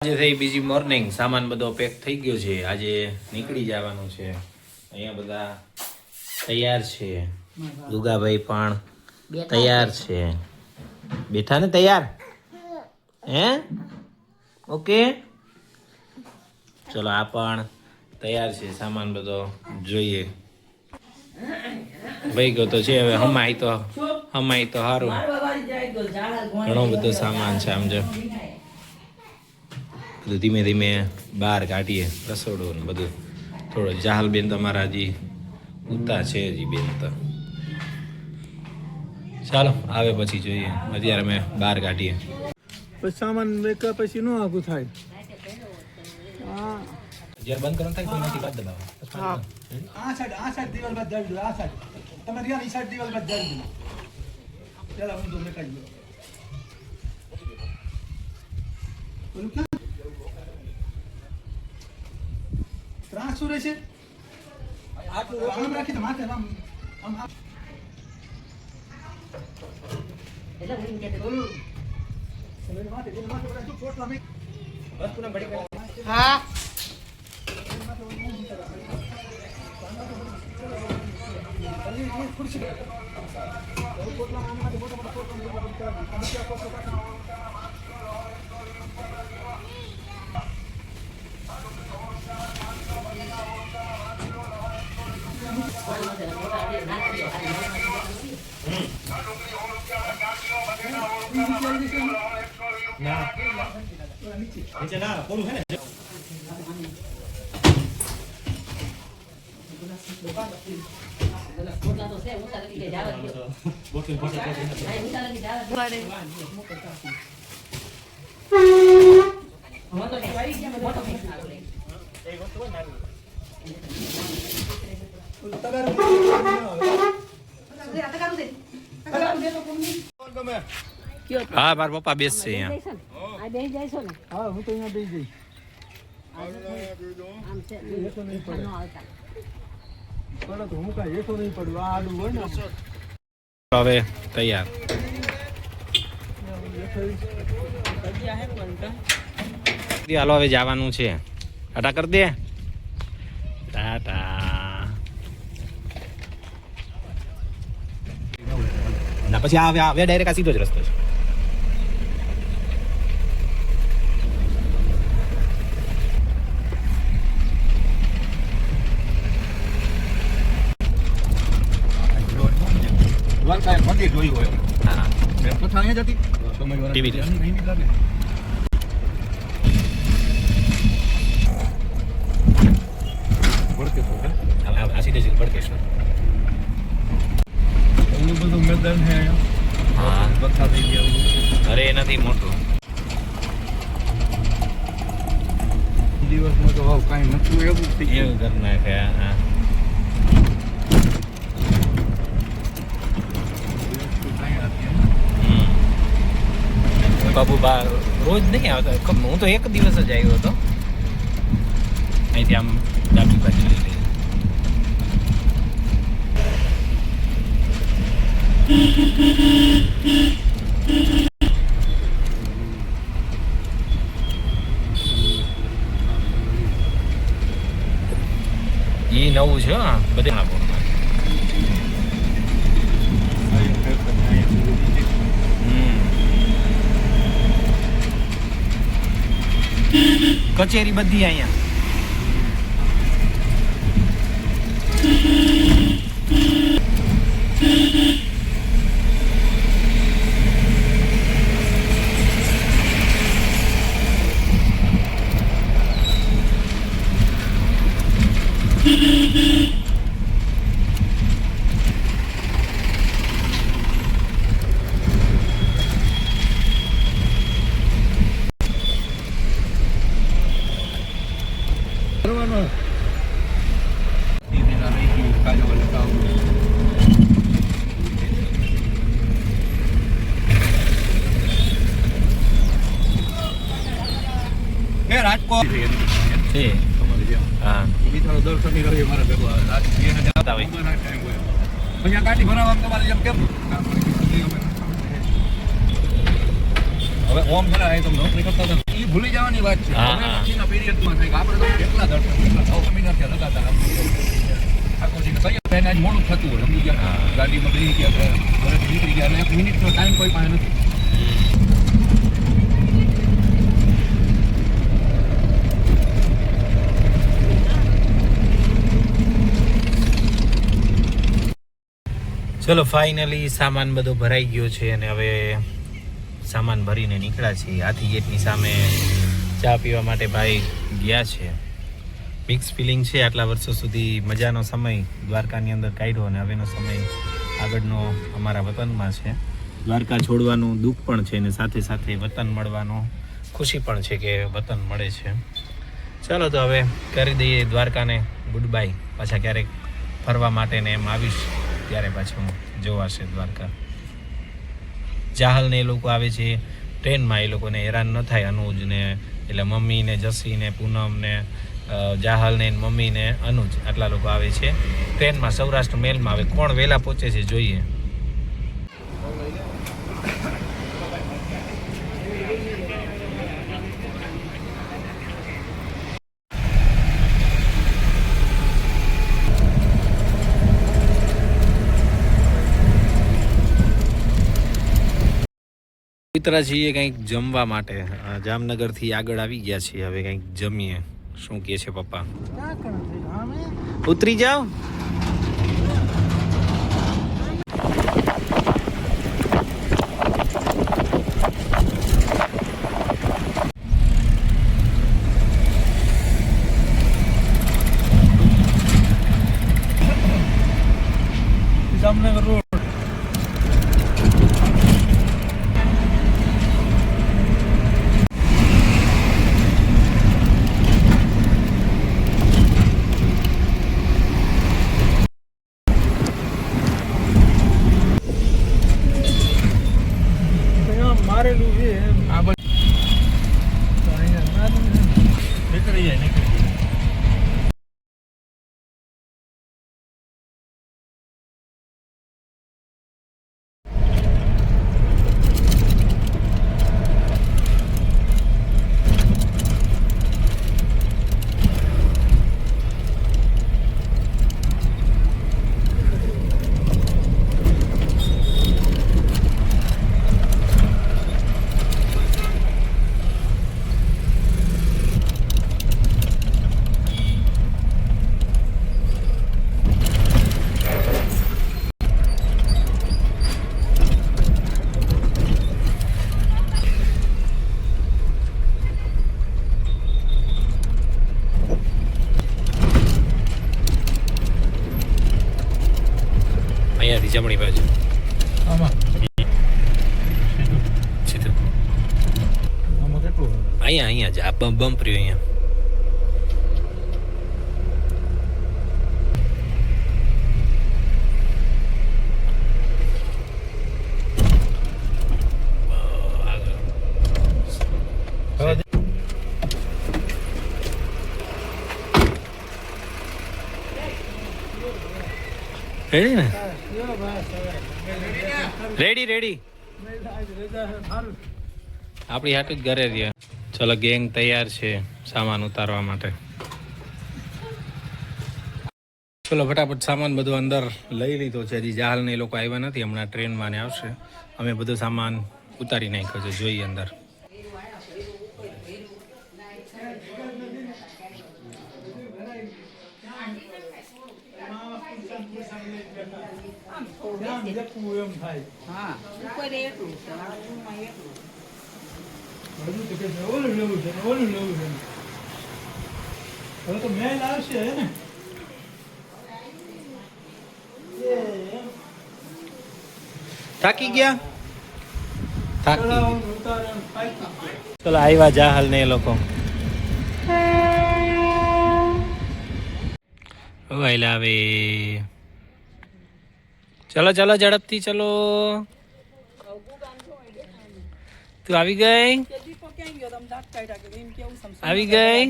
આજે થઈ બીજી મોર્નિંગ, સામાન બધો પેક થઈ ગયો છે. આજે નીકળી જવાનું છે. અહીંયા બધા તૈયાર છે. દુગાભાઈ પણ તૈયાર છે. બેઠા ને તૈયાર હે? ઓકે ચલો, આ પણ તૈયાર છે. સામાન બધો જોઈએ. ભાઈ ગયો તો છે. હવે હમાય તો સારું. ઘણો બધો સામાન છે. આમ જો બધું ધીમે ધીમે બહાર કાઢીએ. રસોડું ને બધું થોડો. જાહલ બેન તમારા હજી ઉતા છે. હજી બેન તો ચાલો આવે પછી જોઈએ. અત્યારે અમે બહાર કાઢીએ. પછી સામાન પછી નો આગું થાય. જ્યારે બંધ કરવાનું થાય કોઈ નથી બાદ દબાવો. આ સાઈડ દિવાલ બાદ જાળી દો. આ સાઈડ તમે રિયા ની સાઈડ દિવાલ બાદ જાળી દો. ચાલો હું તો મેકાઈ ગયો. બોલું કે ત્રાસ શું રહેશે? આટલું આમ રાખી દો. માથે આમ એટલે હું કે બોલું માથે માથે પોટલા મે વસ્તુને બડી હા નીચે ના પોલું છે ને બોટલા તો છે. ઊંચા લગી કે જાવ દો. બોટલ ઊંચા લગી જાવ દો. મોટો ને વાળી ગયા. મોટો ફિક્સ ના લે. એ વસ્તુ હોય નાની. હા, મારા પપ્પા બેસશે અહીંયા. આ બેસી જાય છો ને? હા, હું તો અહીંયા બેસી જઈશ. આમ છે નો આવતા. પડો તો હું કાંઈ હેઠો નહીં પડું. આ આડું હોય ને હવે તૈયાર. હાલો હવે જવાનું છે. ટાટા કરી દે. ટાટા. ના પછી હવે ડાયરેક્ટ આ સીધો જ રસ્તો છે. મંદિર જોયું હોય. હા કથા અહીંયા જતી ટીવી આ સીધે સીધું ભડકેશ્વર. એવું બધું મેદાન છે અહીંયા. હા કથા થઈ ગયા. અરે નથી મોટું. દિવસમાં તો હાવ કાંઈ નતું એવું થઈ ગયું. એવું કરી નાખ્યા. હા બાબુ બા રોજ નહીં આવતો. હું તો એક દિવસ જ આવ્યો હતો. અહીંથી આમ ડાબી બાજુ લઈ લઈ. એ નવું છે. હા બધા કચેરી બધી અહીંયા. રાજકોટ છે. હા બીજાનો દર્શન નહીં કરે મારા ભેગો જતા હોય. અહીંયા ગાડી ભરાવા તમારે જેમ કેમ હવે ઓમ છે ને તો નોકરી કરતા હતા એ ભૂલી જવાની વાત છે હા, હવે હા. નક્કીના પીરિયડમાં થાય કે આપણે તો કેટલા દર્શન કેટલા 9 મહિના થયા લગાતાર આખો દી સહી થઈને આજ મોડું થતું હોય સમજી ગયા હા. ગાડીમાં બેસી ગયા ઘરેથી નીકળી ગયા અને 1 મિનિટનો ટાઈમ કોઈ પાસે નથી. ચલો ફાઇનલી સામાન બધો ભરાઈ ગયો છે અને હવે સામાન ભરીને નીકળ્યા છીએ. હાથી ગેટની સામે ચા પીવા માટે ભાઈ ગયા છે. મિક્સ ફિલિંગ છે. આટલા વર્ષો સુધી મજાનો સમય દ્વારકાની અંદર કાઢ્યો અને હવેનો સમય આગળનો અમારા વતનમાં છે. દ્વારકા છોડવાનું દુઃખ પણ છે અને સાથે સાથે વતન મળવાનો ખુશી પણ છે કે વતન મળે છે. ચાલો તો હવે કરી દઈએ દ્વારકાને ગુડ બાય. પાછા ક્યારેક ફરવા માટે ને એમ આવીશ ત્યારે પાછું જોવાશે દ્વારકા. જાહલ ને એ લોકો આવે છે ટ્રેનમાં, એ લોકોને હેરાન ન થાય અનુજ ને, એટલે મમ્મી ને જસી ને પૂનમ ને જાહલ ને મમ્મી ને અનુજ આટલા લોકો આવે છે ટ્રેનમાં. સૌરાષ્ટ્ર મેલમાં આવે. કોણ વહેલા પહોંચે છે જોઈએ. ઉતરા છીએ કંઈક જમવા માટે. જામનગરથી આગળ આવી ગયા છીએ. હવે કંઈક જમીએ. શું કહે છે પપ્પા? ઉતરી જાઓ. જામનગર રોડ. મારેલું છે આ બધું નીકળી જાય નીકળી જાય. અહીંયાથી જમણી બાજુ આમાં સીધું આમાં કેટલું અહીંયા જ આ બમ્પ રહ્યું અહીંયા. રેડી ને? રેડી આપણી હાટ જ ઘરે રહ્યા. ચલો ગેંગ તૈયાર છે સામાન ઉતારવા માટે. ચલો ફટાફટ સામાન બધું અંદર લઈ લીધો છે. હજી જાહલ ને એ લોકો આવ્યા નથી, હમણાં ટ્રેનમાં ને આવશે. અમે બધો સામાન ઉતારી નાખ્યો છે. જોઈએ અંદર. એમ થાય. હા ઉપર એટલું છે રૂમમાં એટલું બધું તો કે ઓલું લેવું છે ઓલું લેવું છે. હવે તો મેલ આવશે હે ને. થાકી ગયા? થાકી ચલાવવાનું ઉતારવાનું થાકી ગયા. ચલો આવ્યા જાહલ ને એ લોકો. વાયલા આવે. ચલો ચલો ઝડપથી ચલો. તું આવી ગઈ? આવી ગઈ?